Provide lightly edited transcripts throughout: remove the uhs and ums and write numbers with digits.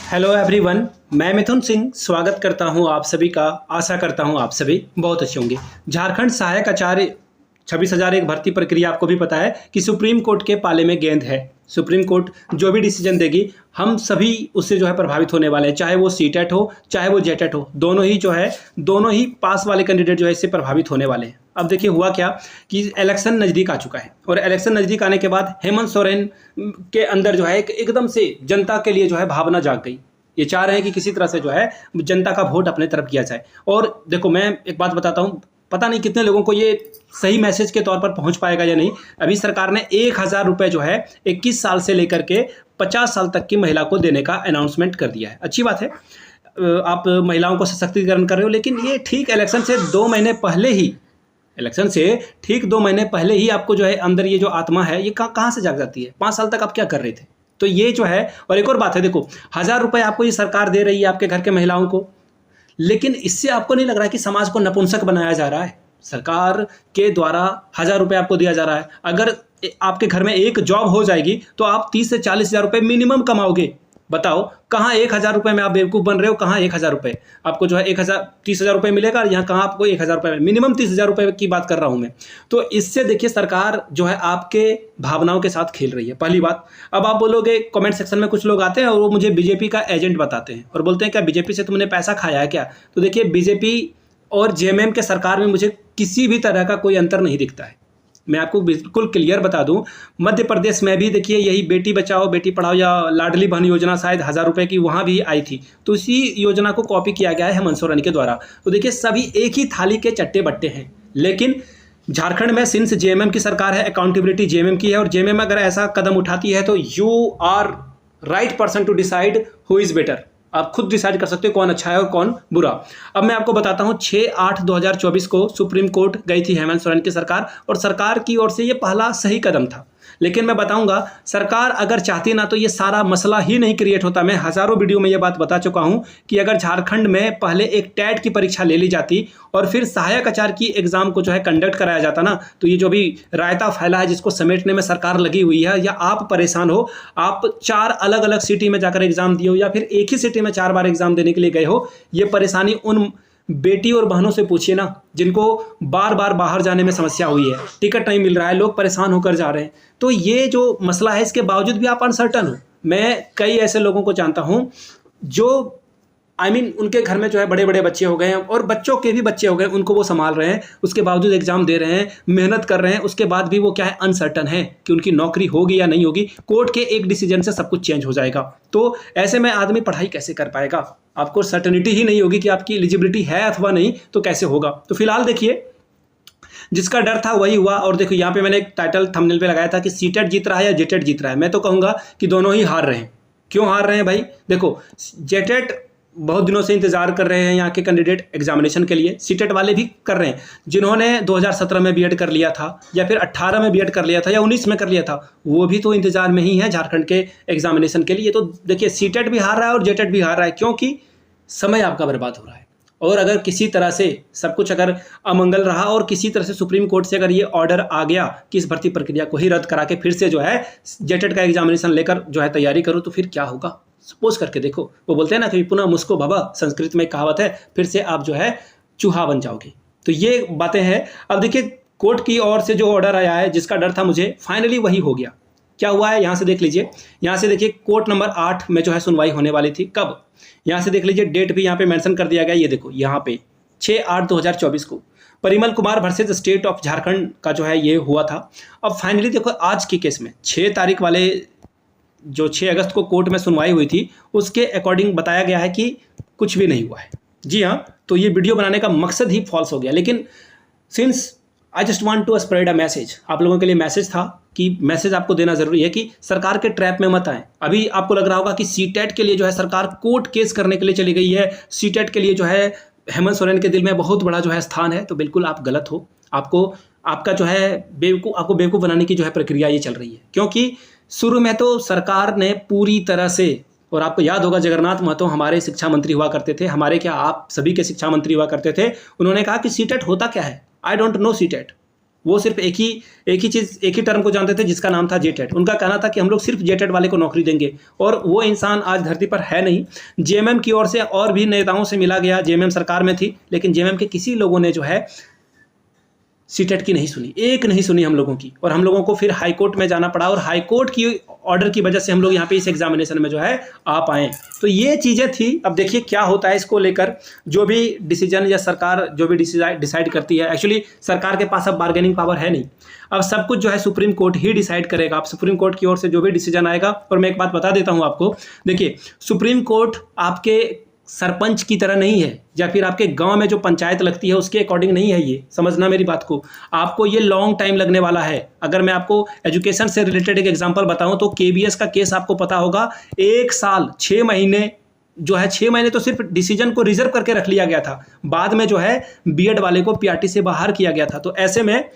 Hello everyone, मैं मिथुन सिंह स्वागत करता हूं आप सभी का। आशा करता हूं आप सभी बहुत अच्छे होंगे। झारखंड सहायक आचार्य 26,001 भर्ती प्रक्रिया आपको भी पता है कि सुप्रीम कोर्ट के पाले में गेंद है। सुप्रीम कोर्ट जो भी डिसीजन देगी हम सभी उससे जो है प्रभावित होने वाले हैं, चाहे वो सीटेट हो चाहे वो जेटेट हो। दोनों ही पास वाले कैंडिडेट जो है इससे प्रभावित होने वाले हैं। अब देखिए हुआ क्या कि इलेक्शन नज़दीक आ चुका है और इलेक्शन नज़दीक आने के बाद हेमंत सोरेन के अंदर जो है एकदम से जनता के लिए जो है भावना जाग गई। ये चाह रहे हैं कि किसी तरह से जो है जनता का वोट अपने तरफ किया जाए। और देखो मैं एक बात बताता हूँ, पता नहीं कितने लोगों को ये सही मैसेज के तौर पर पहुंच पाएगा या नहीं। अभी सरकार ने 1,000 रुपये जो है 21 साल से लेकर के 50 साल तक की महिला को देने का अनाउंसमेंट कर दिया है। अच्छी बात है, आप महिलाओं को सशक्तिकरण कर रहे हो, लेकिन ये ठीक इलेक्शन से 2 महीने पहले ही आपको जो है अंदर ये जो आत्मा है ये कहाँ से जाग जाती है। 5 साल तक आप क्या कर रहे थे? तो ये जो है, और एक और बात है, देखो 1,000 रुपये आपको ये सरकार दे रही है आपके घर के महिलाओं को, लेकिन इससे आपको नहीं लग रहा है कि समाज को नपुंसक बनाया जा रहा है? सरकार के द्वारा 1,000 रुपये आपको दिया जा रहा है। अगर आपके घर में एक जॉब हो जाएगी तो आप 30 से 40,000 रुपये मिनिमम कमाओगे। बताओ कहाँ 1,000 रुपये में आप बेवकूफ़ बन रहे हो? कहाँ 1,000 रुपये आपको जो है 30,000 रुपये मिलेगा, और यहाँ कहाँ आपको 1,000 रुपये मिनिमम 30,000 रुपये की बात कर रहा हूँ मैं। तो इससे देखिए सरकार जो है आपके भावनाओं के साथ खेल रही है, पहली बात। अब आप बोलोगे, कमेंट सेक्शन में कुछ लोग आते हैं और वो मुझे बीजेपी का एजेंट बताते हैं और बोलते हैं क्या बीजेपी से तुमने पैसा खाया है क्या? तो देखिए बीजेपी और जेएमएम के सरकार में मुझे किसी भी तरह का कोई अंतर नहीं दिखता है। मैं आपको बिल्कुल क्लियर बता दूं, मध्य प्रदेश में भी देखिए यही बेटी बचाओ बेटी पढ़ाओ या लाडली बहन योजना शायद 1,000 रुपये की वहाँ भी आई थी, तो इसी योजना को कॉपी किया गया है हेमंत सोरेन के द्वारा। तो देखिए सभी एक ही थाली के चट्टे बट्टे हैं। लेकिन झारखंड में सिंस जेएमएम की सरकार है, अकाउंटेबिलिटी जेएमएम की है, और जेएमएम अगर ऐसा कदम उठाती है तो you are right person to decide who is better. आप खुद डिसाइड कर सकते हो कौन अच्छा है और कौन बुरा। अब मैं आपको बताता हूं, 6/8/2024 को सुप्रीम कोर्ट गई थी हेमंत सोरेन की सरकार, और सरकार की ओर से ये पहला सही कदम था। लेकिन मैं बताऊंगा, सरकार अगर चाहती ना तो ये सारा मसला ही नहीं क्रिएट होता। मैं हज़ारों वीडियो में ये बात बता चुका हूं कि अगर झारखंड में पहले एक टेट की परीक्षा ले ली जाती और फिर सहायक आचार्य की एग्जाम को जो है कंडक्ट कराया जाता ना, तो ये जो भी रायता फैला है जिसको समेटने में सरकार लगी हुई है, या आप परेशान हो, आप 4 अलग अलग सिटी में जाकर एग्जाम दिए हो या फिर एक ही सिटी में 4 बार एग्जाम देने के लिए गए हो, ये परेशानी उन बेटी और बहनों से पूछिए ना जिनको बार बार बाहर जाने में समस्या हुई है, टिकट नहीं मिल रहा है, लोग परेशान होकर जा रहे हैं। तो ये जो मसला है इसके बावजूद भी आप अनसर्टन हो। मैं कई ऐसे लोगों को जानता हूं जो उनके घर में जो है बड़े बड़े बच्चे हो गए हैं और बच्चों के भी बच्चे हो गए, उनको वो संभाल रहे हैं, उसके बावजूद एग्जाम दे रहे हैं, मेहनत कर रहे हैं, उसके बाद भी वो क्या है, अनसर्टन है कि उनकी नौकरी होगी या नहीं होगी। कोर्ट के एक डिसीजन से सब कुछ चेंज हो जाएगा। तो ऐसे में आदमी पढ़ाई कैसे कर पाएगा? आपको सर्टेनिटी ही नहीं होगी कि आपकी एलिजिबिलिटी है अथवा नहीं, तो कैसे होगा? तो फिलहाल देखिए, जिसका डर था वही हुआ। और देखो यहाँ पे मैंने एक टाइटल थंबनेल पे लगाया था कि सीटेट जीत रहा है या जेटेट जीत रहा है। मैं तो कहूँगा कि दोनों ही हार रहे हैं। क्यों हार रहे हैं भाई? देखो, जेटेट बहुत दिनों से इंतजार कर रहे हैं यहाँ के कैंडिडेट एग्जामिनेशन के लिए, सीटेट वाले भी कर रहे हैं। जिन्होंने 2017 में बीएड कर लिया था या फिर 18 में बीएड कर लिया था या 19 में कर लिया था, वो भी तो इंतजार में ही है झारखंड के एग्जामिनेशन के लिए। तो देखिए सीटेट भी हार रहा है और जेटेट भी हार रहा है, क्योंकि समय आपका बर्बाद हो रहा है। और अगर किसी तरह से सब कुछ अगर अमंगल रहा और किसी तरह से सुप्रीम कोर्ट से अगर ये ऑर्डर आ गया कि इस भर्ती प्रक्रिया को ही रद्द करा के फिर से जो है जेटेट का एग्जामिनेशन लेकर जो है तैयारी करो, तो फिर क्या होगा? सपोज करके देखो, वो बोलते हैं ना कि पुनः मुस्को भवा, संस्कृत में एक कहावत है, फिर से आप जो है चूहा बन जाओगे। तो ये बातें हैं। अब देखिए कोर्ट की ओर से जो ऑर्डर आया है, जिसका डर था मुझे, फाइनली वही हो गया। क्या हुआ है यहाँ से देख लीजिए। यहाँ से देखिए कोर्ट नंबर 8 में जो है सुनवाई होने वाली थी। कब? यहाँ से देख लीजिए, डेट भी यहाँ पे मेंशन कर दिया गया। ये देखो यहाँ पे 6/8/2024 को Parimal Kumar versus state of Jharkhand का जो है ये हुआ था। अब फाइनली देखो आज के केस में 6 तारीख वाले जो 6 अगस्त को कोर्ट में सुनवाई हुई थी, उसके अकॉर्डिंग बताया गया है कि कुछ भी नहीं हुआ है। जी हाँ, तो ये वीडियो बनाने का मकसद ही फॉल्स हो गया। लेकिन since I just want to spread a message, आप लोगों के लिए मैसेज था कि मैसेज आपको देना जरूरी है कि सरकार के ट्रैप में मत आए। अभी आपको लग रहा होगा कि सीटेट के लिए जो है सरकार कोर्ट केस करने के लिए चली गई है, सीटेट के लिए जो है हेमंत सोरेन के दिल में बहुत बड़ा जो है स्थान है, तो बिल्कुल आप गलत हो। आपका जो है आपको बेवकूफ़ बनाने की जो है प्रक्रिया ये चल रही है। क्योंकि शुरू में तो सरकार ने पूरी तरह से, और आपको याद होगा जगन्नाथ महतो हमारे शिक्षा मंत्री हुआ करते थे, हमारे क्या आप सभी के शिक्षा मंत्री हुआ करते थे, उन्होंने कहा कि सीटेट होता क्या है, आई डोंट नो सीटेट। वो सिर्फ एक ही चीज़, एक ही टर्म को जानते थे जिसका नाम था जेटेट। उनका कहना था कि हम लोग सिर्फ जेटेट वाले को नौकरी देंगे, और वो इंसान आज धरती पर है नहीं। जेएमएम की ओर से और भी नेताओं से मिला गया, जेएमएम सरकार में थी, लेकिन जेएमएम के किसी लोगों ने जो है सीटेट की नहीं सुनी, एक नहीं सुनी हम लोगों की, और हम लोगों को फिर हाई कोर्ट में जाना पड़ा, और हाई कोर्ट की ऑर्डर की वजह से हम लोग यहाँ पे इस एग्जामिनेशन में जो है आ पाए। तो ये चीज़ें थी। अब देखिए क्या होता है इसको लेकर, जो भी डिसीजन या सरकार जो भी डिसाइड करती है, एक्चुअली सरकार के पास अब बार्गेनिंग पावर है नहीं, अब सब कुछ जो है सुप्रीम कोर्ट ही डिसाइड करेगा। अब सुप्रीम कोर्ट की ओर से जो भी डिसीजन आएगा, और मैं एक बात बता देता हूँ आपको, देखिए सुप्रीम कोर्ट आपके सरपंच की तरह नहीं है, या फिर आपके गांव में जो पंचायत लगती है उसके अकॉर्डिंग नहीं है। ये समझना मेरी बात को, आपको ये लॉन्ग टाइम लगने वाला है। अगर मैं आपको एजुकेशन से रिलेटेड एक एग्जांपल बताऊं तो केबीएस का केस आपको पता होगा, 1 साल 6 महीने जो है, 6 महीने तो सिर्फ डिसीजन को रिजर्व करके रख लिया गया था, बाद में जो है बीएड वाले को पीआरटी से बाहर किया गया था। तो ऐसे में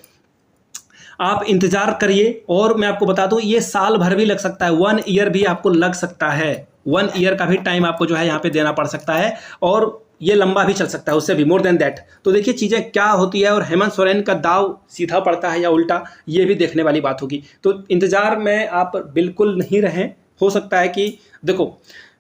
आप इंतजार करिए, और मैं आपको बता दूं ये साल भर भी लग सकता है, 1 ईयर भी आपको लग सकता है, 1 ईयर का भी टाइम आपको जो है यहाँ पे देना पड़ सकता है, और ये लंबा भी चल सकता है, उससे भी मोर देन दैट। तो देखिए चीज़ें क्या होती है, और हेमंत सोरेन का दाव सीधा पड़ता है या उल्टा, ये भी देखने वाली बात होगी। तो इंतजार में आप बिल्कुल नहीं रहें। हो सकता है कि देखो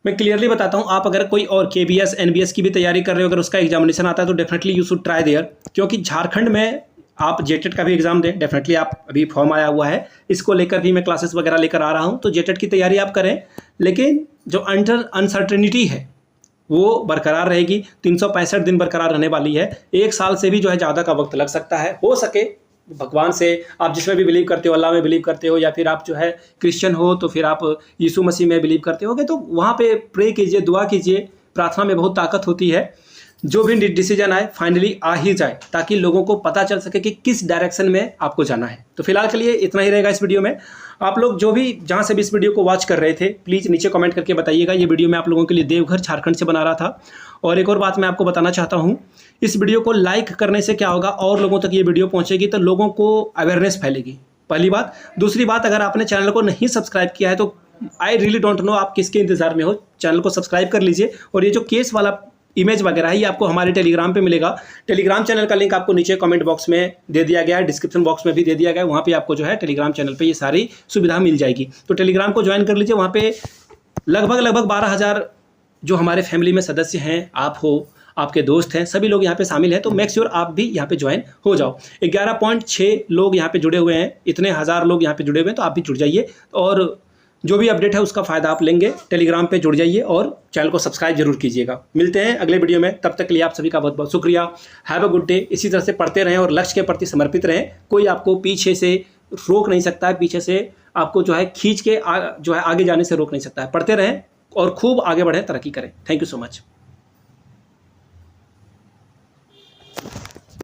मैं क्लियरली बताता हूँ, आप अगर कोई और केबीएस एनबीएस की भी तैयारी कर रहे हो, अगर उसका एग्जामिनेशन आता है तो definitely you should try there, क्योंकि झारखंड में आप जेटेट का भी एग्जाम दें, डेफिनेटली आप अभी फॉर्म आया हुआ है, इसको लेकर भी मैं क्लासेस वगैरह लेकर आ रहा हूं, तो जेटेट की तैयारी आप करें। लेकिन जो अनसर्टेनिटी है वो बरकरार रहेगी, 365 दिन बरकरार रहने वाली है, 1 साल से भी जो है ज़्यादा का वक्त लग सकता है। हो सके भगवान से, आप जिसमें भी बिलीव करते हो, अल्लाह में बिलीव करते हो, या फिर आप जो है क्रिश्चियन हो तो फिर आप यीशु मसीह में बिलीव करते होगे, तो वहाँ पे प्रे कीजिए, दुआ कीजिए, प्रार्थना में बहुत ताकत होती है। जो भी डिसीजन आए फाइनली आ ही जाए, ताकि लोगों को पता चल सके कि किस डायरेक्शन में आपको जाना है। तो फिलहाल के लिए इतना ही रहेगा इस वीडियो में। आप लोग जो भी जहां से भी इस वीडियो को वॉच कर रहे थे, प्लीज़ नीचे कमेंट करके बताइएगा। ये वीडियो मैं आप लोगों के लिए देवघर झारखंड से बना रहा था। और एक और बात मैं आपको बताना चाहता हूँ, इस वीडियो को लाइक करने से क्या होगा, और लोगों तक ये वीडियो पहुँचेगी तो लोगों को अवेयरनेस फैलेगी, पहली बात। दूसरी बात, अगर आपने चैनल को नहीं सब्सक्राइब किया है तो आई रियली डोंट नो आप किसके इंतजार में हो, चैनल को सब्सक्राइब कर लीजिए। और ये जो केस वाला इमेज वगैरह है ये आपको हमारे टेलीग्राम पे मिलेगा। टेलीग्राम चैनल का लिंक आपको नीचे कमेंट बॉक्स में दे दिया गया है, डिस्क्रिप्शन बॉक्स में भी दे दिया गया है, वहाँ पे आपको जो है टेलीग्राम चैनल पे ये सारी सुविधा मिल जाएगी। तो टेलीग्राम को ज्वाइन कर लीजिए। वहाँ पे लगभग 12,000 जो हमारे फैमिली में सदस्य हैं, आप हो, आपके दोस्त हैं, सभी लोग यहाँ पे शामिल हैं। तो मेक श्योर आप भी यहाँ पे ज्वाइन हो जाओ। 11.6 लोग यहाँ पे जुड़े हुए हैं, इतने हज़ार लोग यहाँ पे जुड़े हुए हैं, तो आप भी जुड़ जाइए, और जो भी अपडेट है उसका फ़ायदा आप लेंगे। टेलीग्राम पे जुड़ जाइए और चैनल को सब्सक्राइब जरूर कीजिएगा। मिलते हैं अगले वीडियो में, तब तक के लिए आप सभी का बहुत बहुत शुक्रिया। Have a good day. इसी तरह से पढ़ते रहें और लक्ष्य के प्रति समर्पित रहें। कोई आपको पीछे से रोक नहीं सकता है, पीछे से आपको जो है खींच के जो है आगे जाने से रोक नहीं सकता है। पढ़ते रहें और खूब आगे बढ़ें, तरक्की करें। Thank you so much.